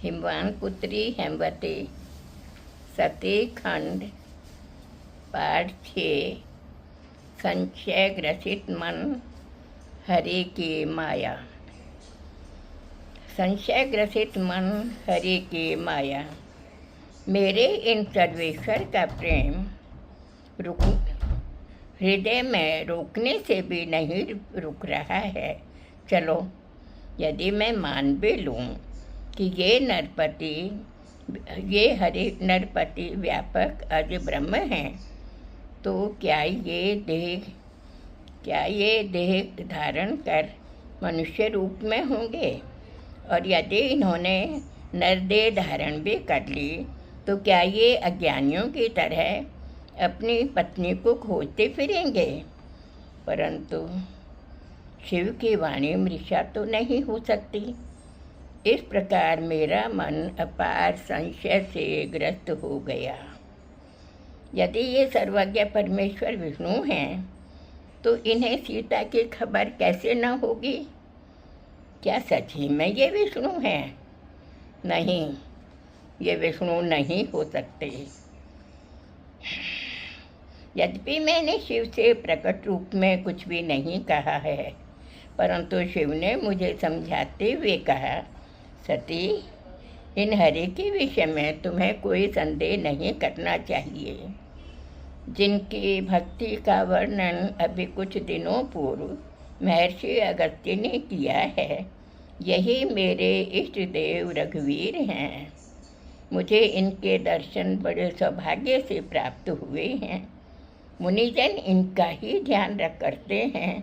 हिमवान पुत्री हेमवती सती खंड पाठ 6। संशय ग्रसित मन हरि की माया। संशय ग्रसित मन हरि की माया। मेरे इन सर्वेश्वर का प्रेम हृदय में रोकने से भी नहीं रुक रहा है। चलो, यदि मैं मान भी लूँ कि ये नरपति व्यापक अज ब्रह्म हैं, तो क्या ये देह धारण कर मनुष्य रूप में होंगे? और यदि इन्होंने नरदेह धारण भी कर ली, तो क्या ये अज्ञानियों की तरह अपनी पत्नी को खोजते फिरेंगे? परंतु शिव की वाणी मृषा तो नहीं हो सकती। इस प्रकार मेरा मन अपार संशय से ग्रस्त हो गया। यदि ये सर्वज्ञ परमेश्वर विष्णु हैं, तो इन्हें सीता की खबर कैसे न होगी? क्या सच ही में ये विष्णु हैं? नहीं, ये विष्णु नहीं हो सकते। यद्यपि मैंने शिव से प्रकट रूप में कुछ भी नहीं कहा है, परंतु शिव ने मुझे समझाते हुए कहा, सती, इन हरि के विषय में तुम्हें कोई संदेह नहीं करना चाहिए। जिनकी भक्ति का वर्णन अभी कुछ दिनों पूर्व महर्षि अगस्त्य ने किया है, यही मेरे इष्ट देव रघुवीर हैं। मुझे इनके दर्शन बड़े सौभाग्य से प्राप्त हुए हैं। मुनिजन इनका ही ध्यान करते हैं।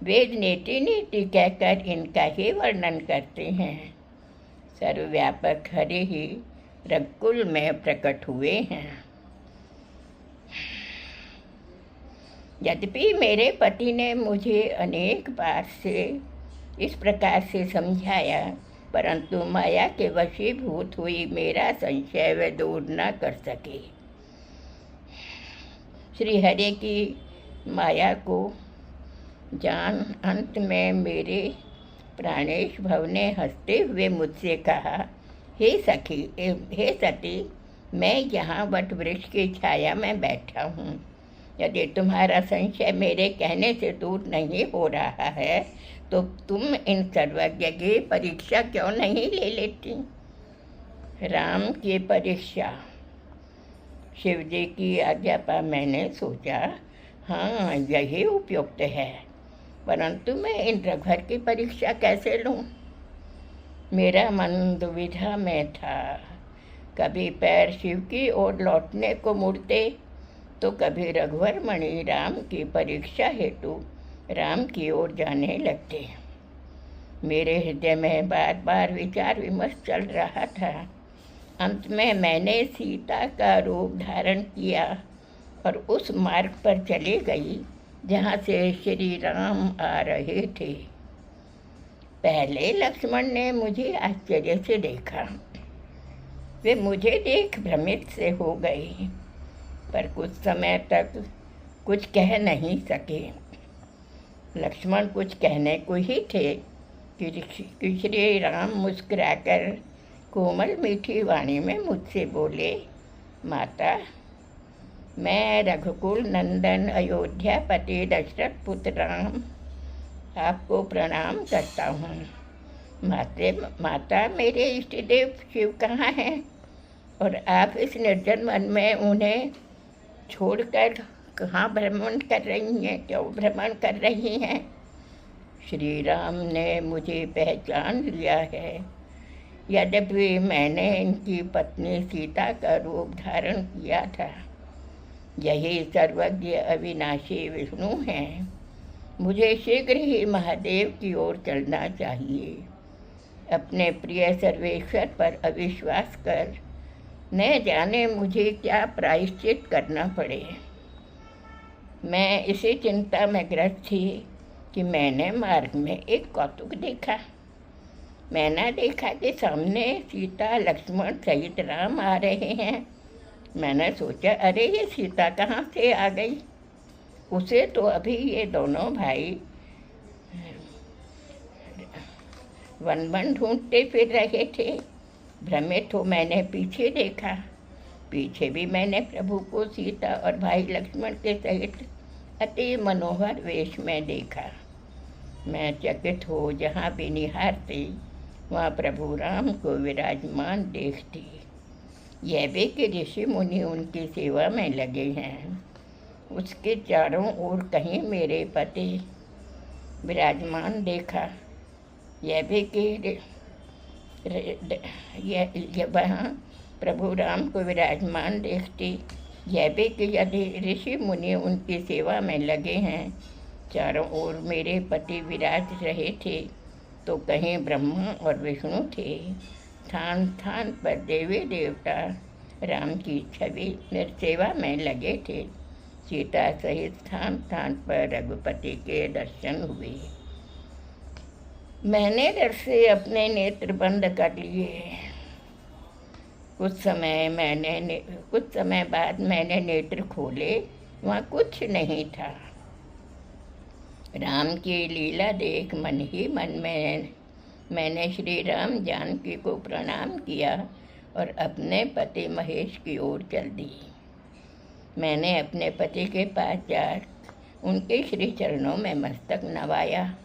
वेद नेति नीति कहकर इनका ही वर्णन करते हैं। सर्वव्यापक हरि ही रघुकुल में प्रकट हुए हैं। यद्यपि मेरे पति ने मुझे अनेक बार से इस प्रकार से समझाया, परंतु माया के वशीभूत हुई मेरा संशय वे दूर न कर सके। श्री हरि की माया को जान अंत में मेरे प्राणेश भव ने हंसते हुए मुझसे कहा, हे सती, मैं यहाँ वट वृक्ष की छाया में बैठा हूँ। यदि तुम्हारा संशय मेरे कहने से दूर नहीं हो रहा है, तो तुम इन सर्वज्ञ की परीक्षा क्यों नहीं ले लेती? राम की परीक्षा। शिव जी की आज्ञा पर मैंने सोचा, हाँ, यही उपयुक्त है, परंतु मैं इन रघुवर की परीक्षा कैसे लूँ? मेरा मन दुविधा में था। कभी पैर शिव की ओर लौटने को मुड़ते, तो कभी रघुवर मणि राम की परीक्षा हेतु राम की ओर जाने लगते। मेरे हृदय में बार बार विचार विमर्श चल रहा था। अंत में मैंने सीता का रूप धारण किया और उस मार्ग पर चली गई जहाँ से श्री राम आ रहे थे। पहले लक्ष्मण ने मुझे आश्चर्य से देखा। वे मुझे देख भ्रमित से हो गए, पर कुछ समय तक कुछ कह नहीं सके। लक्ष्मण कुछ कहने को ही थे कि श्री राम मुस्कुराकर कोमल मीठी वाणी में मुझसे बोले, माता, मैं रघुकुल नंदन अयोध्यापति दशरथ पुत्र राम आपको प्रणाम करता हूँ। माता, मेरे इष्ट देव शिव कहाँ हैं? और आप इस निर्जन वन में उन्हें छोड़कर कहाँ भ्रमण कर रही हैं? क्यों भ्रमण कर रही हैं? श्री राम ने मुझे पहचान लिया है। यद्यपि मैंने इनकी पत्नी सीता का रूप धारण किया था, यही सर्वज्ञ अविनाशी विष्णु हैं। मुझे शीघ्र ही महादेव की ओर चलना चाहिए। अपने प्रिय सर्वेश्वर पर अविश्वास कर न जाने मुझे क्या प्रायश्चित करना पड़े। मैं इसी चिंता में ग्रस्त थी कि मैंने मार्ग में एक कौतुक देखा। मैंने देखा कि सामने सीता लक्ष्मण सहित राम आ रहे हैं। मैंने सोचा, अरे ये सीता कहाँ से आ गई? उसे तो अभी ये दोनों भाई वन वन ढूंढते फिर रहे थे। भ्रमित हो मैंने पीछे देखा। पीछे भी मैंने प्रभु को सीता और भाई लक्ष्मण के सहित अति मनोहर वेश में देखा। मैं चकित हो जहाँ भी निहारती वहाँ प्रभु राम को विराजमान देखती। यह भी कि ऋषि मुनि उनकी सेवा में लगे हैं। उसके चारों ओर कहीं मेरे पति विराजमान देखा। यह भी कि वहाँ प्रभु राम को विराजमान देखती। यह भी कि यदि ऋषि मुनि उनकी सेवा में लगे हैं, चारों ओर मेरे पति विराज रहे थे, तो कहीं ब्रह्मा और विष्णु थे। स्थान स्थान पर देवी देवता राम की छवि सेवा में लगे थे। सीता सहित स्थान स्थान पर रघुपति के दर्शन हुए। मैंने डर से अपने नेत्र बंद कर लिए। कुछ समय बाद मैंने नेत्र खोले, वहाँ कुछ नहीं था। राम की लीला देख मन ही मन में मैंने श्री राम जानकी को प्रणाम किया और अपने पति महेश की ओर चल दी। मैंने अपने पति के पास जा उनके श्री चरणों में मस्तक नवाया।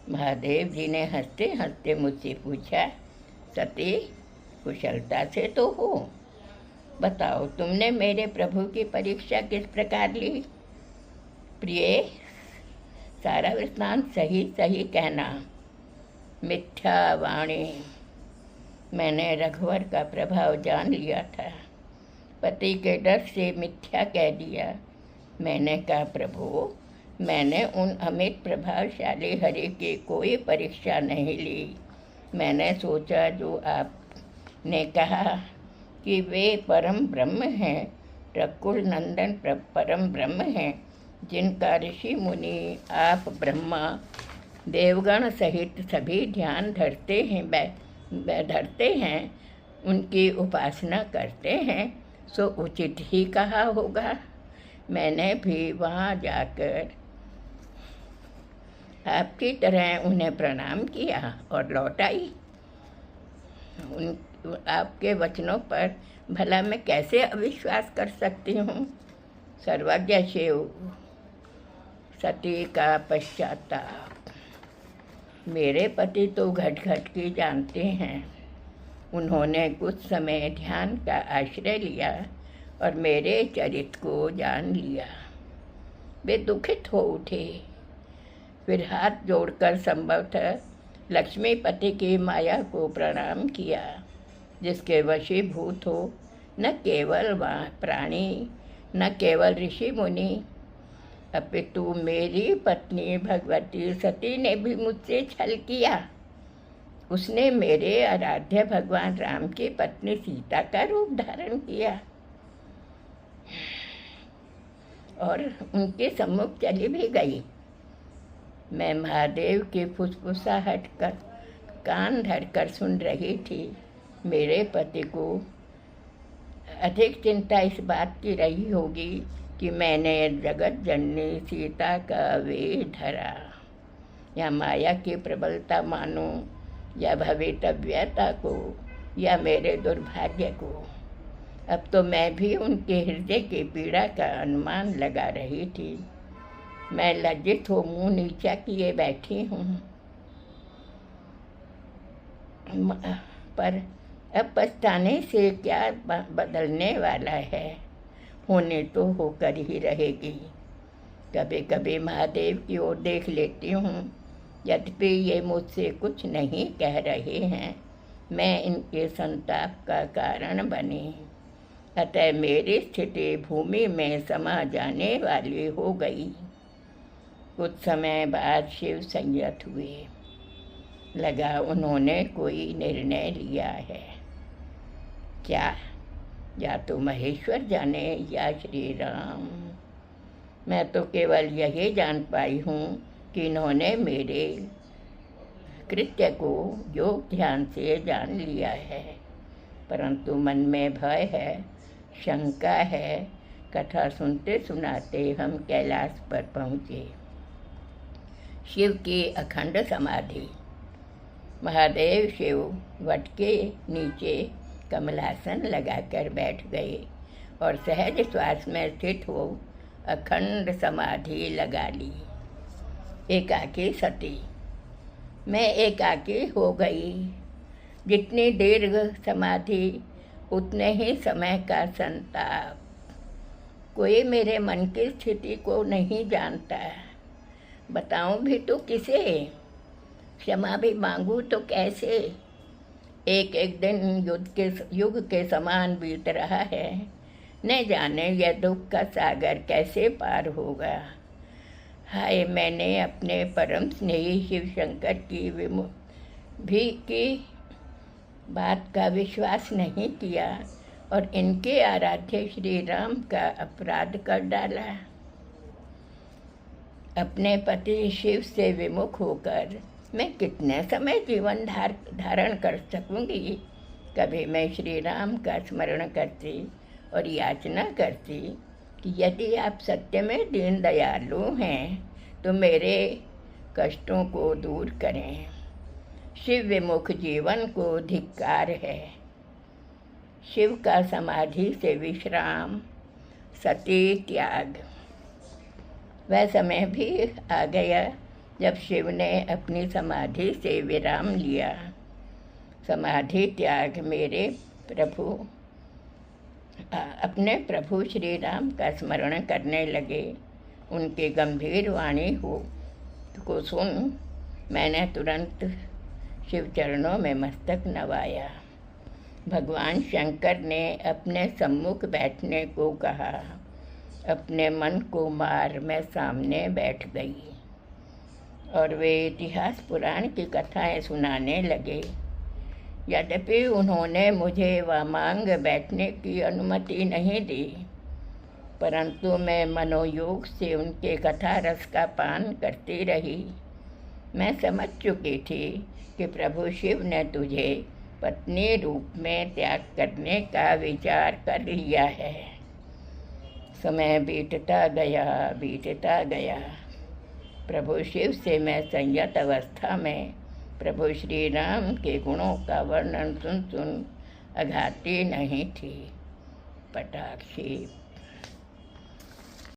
महादेव जी ने हंसते हंसते मुझसे पूछा, सती कुशलता से तो हो, बताओ तुमने मेरे प्रभु की परीक्षा किस प्रकार ली? प्रिय, सारा वृत्तांत सही सही कहना, मिथ्या वाणी। मैंने रघुवर का प्रभाव जान लिया था। पति के डर से मिथ्या कह दिया। मैंने कहा, प्रभु मैंने उन अमित प्रभावशाली हरि की कोई परीक्षा नहीं ली। मैंने सोचा जो आपने कहा कि वे परम ब्रह्म हैं, रकुल नंदन परम ब्रह्म हैं, जिनका ऋषि मुनि आप ब्रह्मा देवगण सहित सभी ध्यान धरते हैं, उनकी उपासना करते हैं, सो उचित ही कहा होगा। मैंने भी वहाँ जाकर आपकी तरह उन्हें प्रणाम किया और लौट आई। आपके वचनों पर भला मैं कैसे अविश्वास कर सकती हूँ? सर्वज्ञ शिव। सती का पश्चाताप। मेरे पति तो घट घट की जानते हैं। उन्होंने कुछ समय ध्यान का आश्रय लिया और मेरे चरित्र को जान लिया। वे दुखित हो उठे। फिर हाथ जोड़कर संभवतः लक्ष्मीपति की माया को प्रणाम किया, जिसके वशीभूत हो न केवल प्राणी, न केवल ऋषि मुनि, अपितु मेरी पत्नी भगवती सती ने भी मुझसे छल किया। उसने मेरे आराध्य भगवान राम की पत्नी सीता का रूप धारण किया और उनके सम्मुख चली भी गई। मैं महादेव की फुसफुसाहट कर कान धरकर सुन रही थी। मेरे पति को अधिक चिंता इस बात की रही होगी कि मैंने जगत जननी सीता का वेश धरा, या माया की प्रबलता मानूं, या भवितव्यता को, या मेरे दुर्भाग्य को। अब तो मैं भी उनके हृदय की पीड़ा का अनुमान लगा रही थी। मैं लज्जित हो मुंह नीचा किए बैठी हूँ, पर अब पछताने से क्या बदलने वाला है? होने तो होकर ही रहेगी। कभी कभी महादेव की ओर देख लेती हूँ, यद्यपि ये मुझसे कुछ नहीं कह रहे हैं, मैं इनके संताप का कारण बनी। अतः मेरी स्थिति भूमि में समा जाने वाली हो गई। कुछ समय बाद शिव संयत हुए। लगा उन्होंने कोई निर्णय लिया है। क्या? या तो महेश्वर जाने या श्री राम। मैं तो केवल यही जान पाई हूँ कि इन्होंने मेरे कृत्य को योग ध्यान से जान लिया है, परंतु मन में भय है, शंका है। कथा सुनते सुनाते हम कैलाश पर पहुँचे। शिव की अखंड समाधि। महादेव शिव वट के नीचे कमलासन लगाकर बैठ गए और सहज श्वास में स्थित हो अखंड समाधि लगा ली। एकाकी सती। मैं एकाकी हो गई। जितनी दीर्घ समाधि उतने ही समय का संताप। कोई मेरे मन की स्थिति को नहीं जानता। बताऊं भी तो किसे? क्षमा भी मांगू तो कैसे? एक एक दिन युग के समान बीत रहा है। न जाने यह दुख का सागर कैसे पार होगा। हाय, मैंने अपने परम स्नेही शिव शंकर की बात का विश्वास नहीं किया और इनके आराध्य श्री राम का अपराध कर डाला। अपने पति शिव से विमुख होकर मैं कितने समय जीवन धारण कर सकूंगी। कभी मैं श्री राम का स्मरण करती और याचना करती कि यदि आप सत्य में दीन दयालु हैं तो मेरे कष्टों को दूर करें। शिव विमुख जीवन को धिक्कार है। शिव का समाधि से विश्राम, सती त्याग। वह समय भी आ गया जब शिव ने अपनी समाधि से विराम लिया। समाधि त्याग मेरे अपने प्रभु श्री राम का स्मरण करने लगे। उनकी गंभीर वाणी को सुन मैंने तुरंत शिव चरणों में मस्तक नवाया। भगवान शंकर ने अपने सम्मुख बैठने को कहा। अपने मन को मार मैं सामने बैठ गई और वे इतिहास पुराण की कथाएं सुनाने लगे। यद्यपि उन्होंने मुझे वामांग बैठने की अनुमति नहीं दी, परंतु मैं मनोयोग से उनके कथा रस का पान करती रही। मैं समझ चुकी थी कि प्रभु शिव ने तुझे पत्नी रूप में त्याग करने का विचार कर लिया है। समय बीतता गया। प्रभु शिव से मैं संयत अवस्था में प्रभु श्री राम के गुणों का वर्णन सुन अघाती नहीं थी। पटाक्षी।